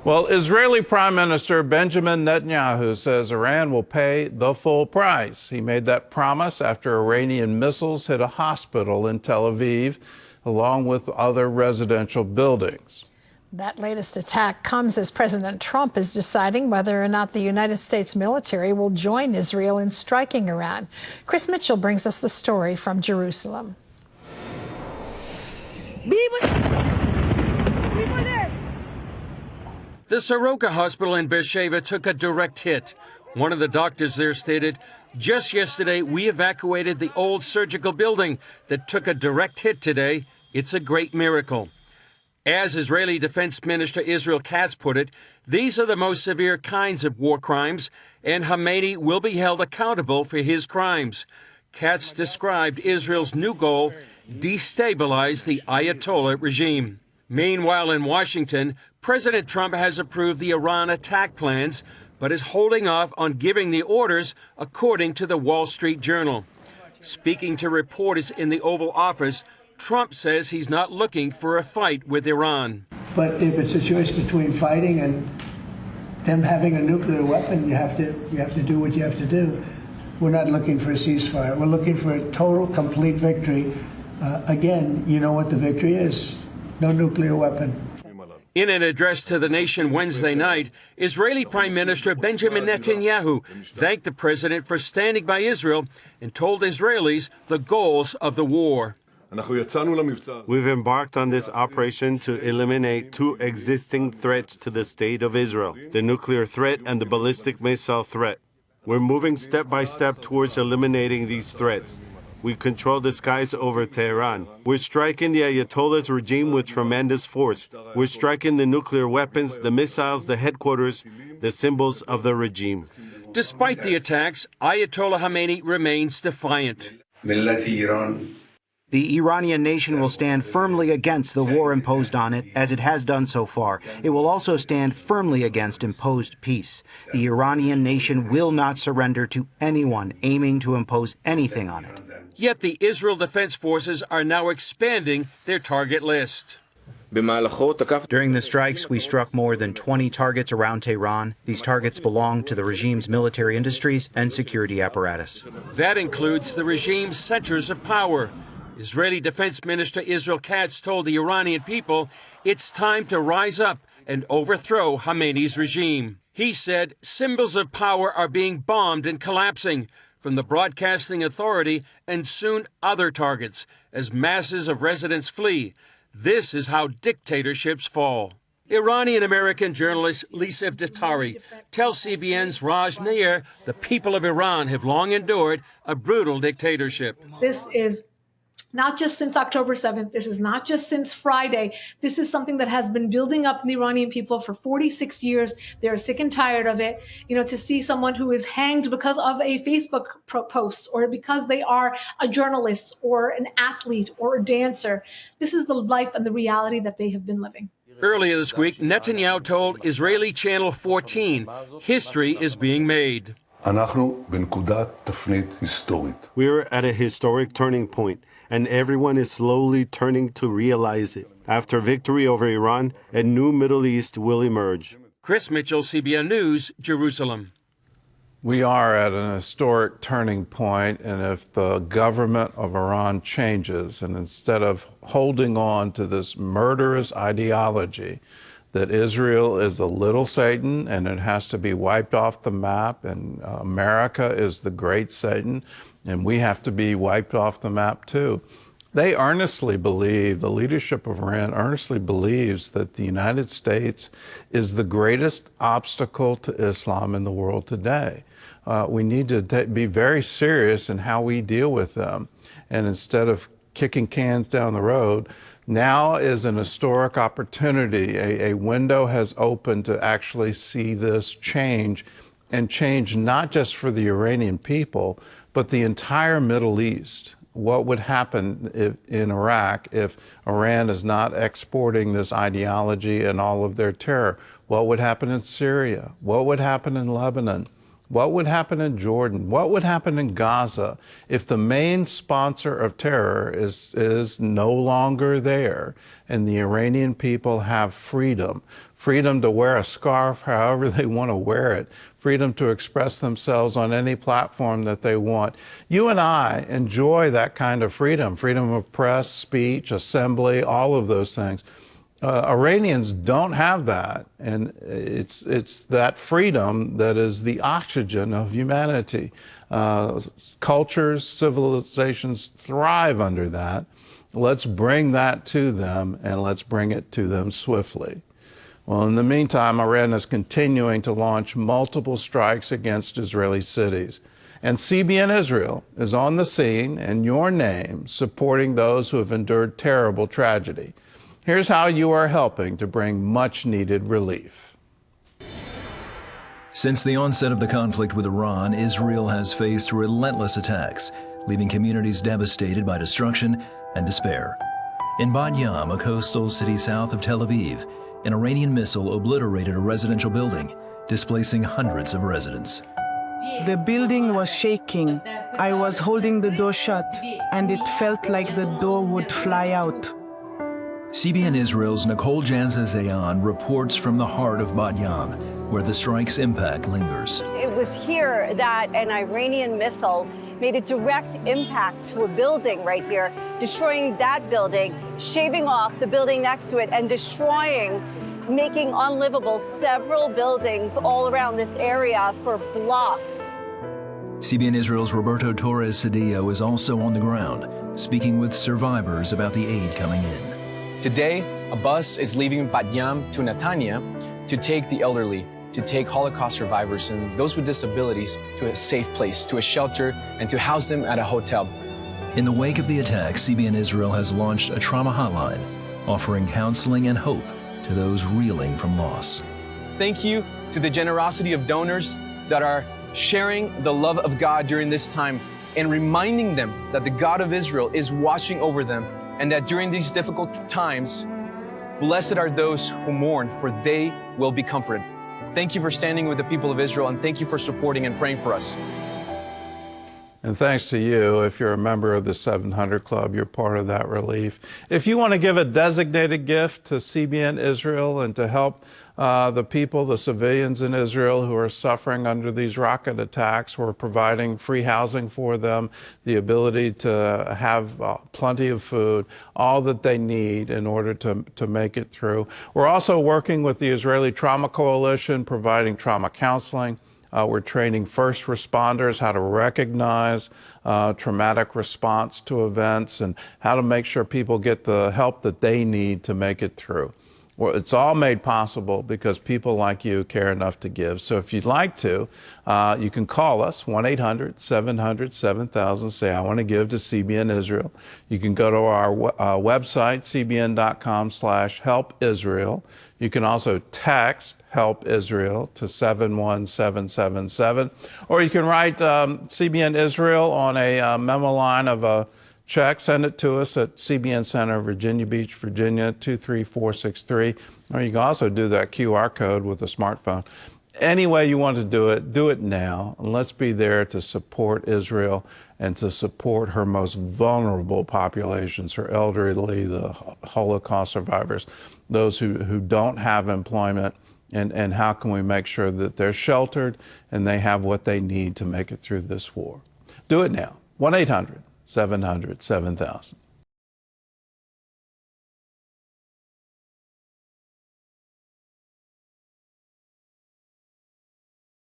Well, Israeli Prime Minister Benjamin Netanyahu says Iran will pay the full price. He made that promise after Iranian missiles hit a hospital in Tel Aviv, along with other residential buildings. That latest attack comes as President Trump is deciding whether or not the United States military will join Israel in striking Iran. Chris Mitchell brings us the story from Jerusalem. The Soroka Hospital in Beersheva took a direct hit. One of the doctors there stated, "Just yesterday, we evacuated the old surgical building that took a direct hit today. It's a great miracle." As Israeli Defense Minister Israel Katz put it, these are the most severe kinds of war crimes, and Khamenei will be held accountable for his crimes. Katz described Israel's new goal, destabilize the Ayatollah regime. Meanwhile, in Washington, President Trump has approved the Iran attack plans, but is holding off on giving the orders, according to the Wall Street Journal. Speaking to reporters in the Oval Office, Trump says he's not looking for a fight with Iran. But if it's a choice between fighting and them having a nuclear weapon, you have to do what you have to do. We're not looking for a ceasefire. We're looking for a total, complete victory. Again, you know what the victory is. No nuclear weapon. In an address to the nation Wednesday night, Israeli Prime Minister Benjamin Netanyahu thanked the president for standing by Israel and told Israelis the goals of the war. We've embarked on this operation to eliminate two existing threats to the state of Israel, the nuclear threat and the ballistic missile threat. We're moving step by step towards eliminating these threats. We control the skies over Tehran. We're striking the Ayatollah's regime with tremendous force. We're striking the nuclear weapons, the missiles, the headquarters, the symbols of the regime. Despite the attacks, Ayatollah Khamenei remains defiant. The Iranian nation will stand firmly against the war imposed on it, as it has done so far. It will also stand firmly against imposed peace. The Iranian nation will not surrender to anyone aiming to impose anything on it. Yet the Israel Defense Forces are now expanding their target list. During the strikes, we struck more than 20 targets around Tehran. These targets belong to the regime's military industries and security apparatus. That includes the regime's centers of power. Israeli Defense Minister Israel Katz told the Iranian people it's time to rise up and overthrow Khamenei's regime. He said symbols of power are being bombed and collapsing, from the Broadcasting Authority and soon other targets, as masses of residents flee. This is how dictatorships fall. Iranian-American journalist Lisa Iftikhari tells CBN's Raj Nair the people of Iran have long endured a brutal dictatorship. This is not just since October 7th. This is not just since Friday. This is something that has been building up in the Iranian people for 46 years. They're sick and tired of it. You know, to see someone who is hanged because of a Facebook post or because they are a journalist or an athlete or a dancer. This is the life and the reality that they have been living. Earlier this week, Netanyahu told Israeli Channel 14, history is being made. We're at a historic turning point, and everyone is slowly turning to realize it. After victory over Iran, a new Middle East will emerge. Chris Mitchell, CBN News, Jerusalem. We are at an historic turning point, and if the government of Iran changes, and instead of holding on to this murderous ideology that Israel is the little Satan and it has to be wiped off the map, and America is the great Satan, and we have to be wiped off the map too. They earnestly believe, the leadership of Iran earnestly believes that the United States is the greatest obstacle to Islam in the world today. We need to be very serious in how we deal with them. And instead of kicking cans down the road, now is an historic opportunity. A window has opened to actually see this change, and change not just for the Iranian people, but the entire Middle East. What would happen in Iraq if Iran is not exporting this ideology and all of their terror? What would happen in Syria? What would happen in Lebanon? What would happen in Jordan? What would happen in Gaza if the main sponsor of terror is no longer there and the Iranian people have freedom freedom to wear a scarf however they want to wear it, freedom to express themselves on any platform that they want. You and I enjoy that kind of freedom, freedom of press, speech, assembly, all of those things. Iranians don't have that, and it's that freedom that is the oxygen of humanity. Cultures, civilizations thrive under that. Let's bring that to them, and let's bring it to them swiftly. Well, in the meantime, Iran is continuing to launch multiple strikes against Israeli cities. And CBN Israel is on the scene in your name, supporting those who have endured terrible tragedy. Here's how you are helping to bring much-needed relief. Since the onset of the conflict with Iran, Israel has faced relentless attacks, leaving communities devastated by destruction and despair. In Bat Yam, a coastal city south of Tel Aviv, an Iranian missile obliterated a residential building, displacing hundreds of residents. The building was shaking. I was holding the door shut, and it felt like the door would fly out. CBN Israel's Nicole Janzazayan reports from the heart of Bat Yam, where the strike's impact lingers. It was here that an Iranian missile made a direct impact to a building right here, destroying that building, shaving off the building next to it, and destroying, making unlivable several buildings all around this area for blocks. CBN Israel's Roberto Torres Cedillo is also on the ground, speaking with survivors about the aid coming in. Today, a bus is leaving Bat Yam to Netanya to take the elderly, to take Holocaust survivors and those with disabilities to a safe place, to a shelter, and to house them at a hotel. In the wake of the attack, CBN Israel has launched a trauma hotline, offering counseling and hope to those reeling from loss. Thank you to the generosity of donors that are sharing the love of God during this time and reminding them that the God of Israel is watching over them, and that during these difficult times, blessed are those who mourn, for they will be comforted. Thank you for standing with the people of Israel, and thank you for supporting and praying for us. And thanks to you, if you're a member of the 700 Club, you're part of that relief. If you want to give a designated gift to CBN Israel and to help the people, the civilians in Israel who are suffering under these rocket attacks, we're providing free housing for them, the ability to have plenty of food, all that they need in order to make it through. We're also working with the Israeli Trauma Coalition, providing trauma counseling. We're training first responders how to recognize traumatic response to events and how to make sure people get the help that they need to make it through. Well, it's all made possible because people like you care enough to give. So if you'd like to, you can call us, 1-800-700-7000, say, I want to give to CBN Israel. You can go to our website, cbn.com/help Israel. You can also text Help Israel to 71777, or you can write CBN Israel on a memo line of a check, send it to us at CBN Center, Virginia Beach, Virginia, 23463. Or you can also do that QR code with a smartphone. Any way you want to do it now. And let's be there to support Israel and to support her most vulnerable populations, her elderly, the Holocaust survivors, those who don't have employment. And how can we make sure that they're sheltered and they have what they need to make it through this war? Do it now. 1-800-700-7000.